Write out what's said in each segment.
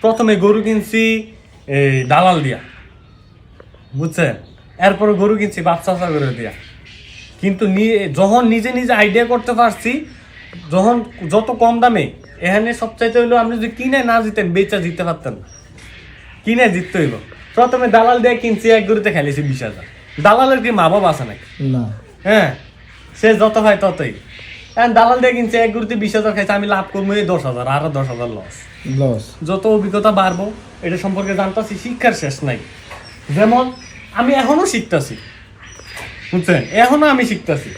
প্রথমে গরু কিনছি এই দালাল দিয়া, বুঝছেন? এরপরে গরু কিনছি বাচ্চা করে দিয়া। কিন্তু যখন নিজে নিজে আইডিয়া করতে পারছি, যখন যত কম দামে, এখানে সবচাইতে হইলো আপনি যদি কিনে না জিতেন বেচা জিততে পারতেন না, কিনে জিততে হইলো। প্রথমে দালাল দিয়ে কিনছি, এক গরুতে খেলেছি 20,000। দালালের কি মা বাবা আছে নাকি? না। হ্যাঁ, সে যত হয় ততই। দালাল দিয়ে কিনছে, এক গরুতে 20,000 খাইছে, আমি লাভ করবো এই 10,000, আরো 10,000 লস। যত অভিজ্ঞতা বাড়বো এটা সম্পর্কে জানতেছি, শিক্ষার শেষ নাই। যেমন আমি এখনো শিখতেছি, বুঝছেন? এখনো আমি শিখতেছি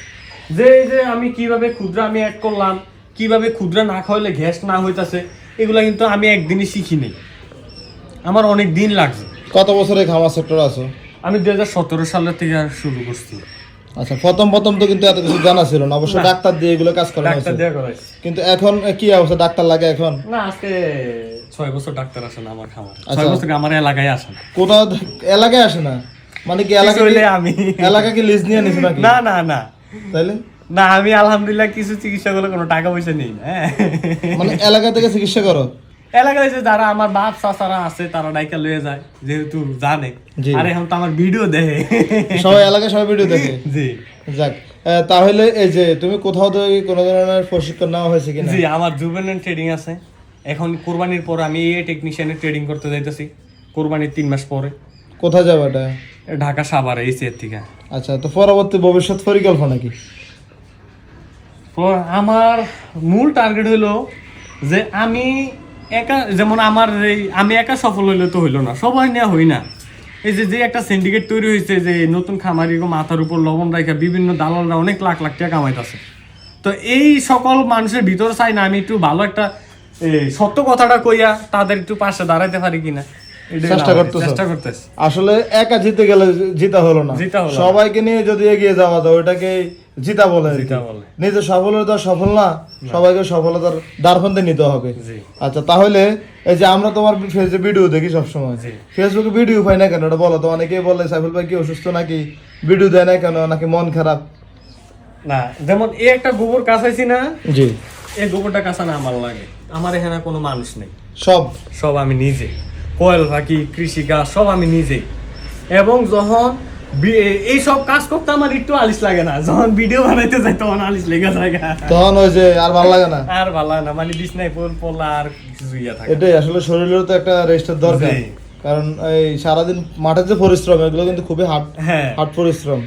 যে আমি কিভাবে ক্ষুদ্রা আমি অ্যাড করলাম, কিভাবে ক্ষুদ্রা না খাওয়াইলে গ্যাস না হইতাছে, এগুলা কিন্তু আমি একদিনই শিখি নাই, আমার অনেক দিন লাগছে। কত বছরে খামার সেক্টর আছো? আমি 2017 সালের থেকে শুরু করছি। আচ্ছা, প্রথম তো কিন্তু এত কিছু জানা ছিল না, অবশ্য ডাক্তার দিয়ে এগুলো কাজ করা ডাক্তার দিয়ে করাইছি। কিন্তু এখন কি অবস্থা, ডাক্তার লাগে এখন? না, আজকে 6 বছর ডাক্তার আসে না আমার খামারে। 6 বছর আমার এলাকায় আসে না। কোথাও এলাকায় আসে না মানে কি? এলাকা কি লিজ নিয়ে নিছো নাকি? না না না, তাইলে না, আমি আলহামদুলিল্লাহ কিছু চিকিৎসা করলে কোনো টাকা পয়সা নেই না। মানে এলাকা থেকে চিকিৎসা করো? এলাকায় যে যারা আমার বাপ চাচারা আছে তারা ডাইকা লয়ে যায়, যেহেতু জানে। আর এখন তো আমার ভিডিও দেখে সবাই, এলাকায় সবাই ভিডিও দেখে। জি, যাক, তাহলে এই যে তুমি কোথাও থেকে কোনো ধরনের প্রশিক্ষণ নেওয়া হয়েছে কিনা? জি, আমার জুভেনাইল ট্রেডিং আছে। এখন কুরবানির পর আমি এই টেকনিশিয়ানের ট্রেডিং করতে যাইতেছি, কুরবানির 3 মাস পরে। কোথায় যাবে এটা? ঢাকা সাভারে, এসিএর থেকে। আচ্ছা, তো পরবর্তী ভবিষ্যৎ পরিকল্পনা কি? আমার মূল টার্গেট হলো যে আমি একা, যেমন আমি একা সফল হইলে তো হইলো না, সবাই নেওয়া হই না। এই যে একটা সিন্ডিকেট তৈরি হয়েছে, যে নতুন খামারি মাথার উপর লবণ রাখা বিভিন্ন দালালরা অনেক লাখ লাখ টাকা কামাইতেছে। তো এই সকল মানুষের ভিতর চাই না আমি একটু ভালো একটা সত্য কথাটা কইয়া তাদের একটু পাশে দাঁড়াইতে পারি কিনা, চেষ্টা করতেছি। আসলে একা জিতে গেলে জিতা হলো না, সবাইকে নিয়ে যদি এগিয়ে যাওয়া যায় ওইটাকে জিতা বলে। নিজের সফলতা সফল না, সবাইকে সফলতার দ্বারবন্ধে নিতে হবে। আচ্ছা, তাহলে এই যে আমরা তোমার ফেসবুকে ভিডিও দেখি সবসময়, ফেসবুকে ভিডিও পাই না কেন এটা বলো তো? অনেকেই বলে সাইফুল ভাই কি অসুস্থ নাকি, ভিডিও দেয় না কেন, নাকি মন খারাপ? না, যেমন একটা গোবর কাছাইছি না, জি, এই গোবরটা কাছানো আমার লাগে। আমার এখানে কোনো মানুষ নেই, সব আমি নিজে, কয়েল পাখি, কৃষিকাজ সব আমি নিজেই। এবং যখন এই সব কাজ করতে আমার একটু আলিশ লাগে না, যখন ভিডিও বানাইতে যাই তখন আলিশ লেগে যায়, তখন ওই যে আর ভালো লাগে না, মানে বিছনায় পড়লা আর কিছু ইয়া থাকে। এটাই আসলে শরীরের তো একটা রেস্টের দরকার, কারণ এই সারাদিন মাঠে যে পরিশ্রম এগুলো কিন্তু খুবই হার্ড পরিশ্রম।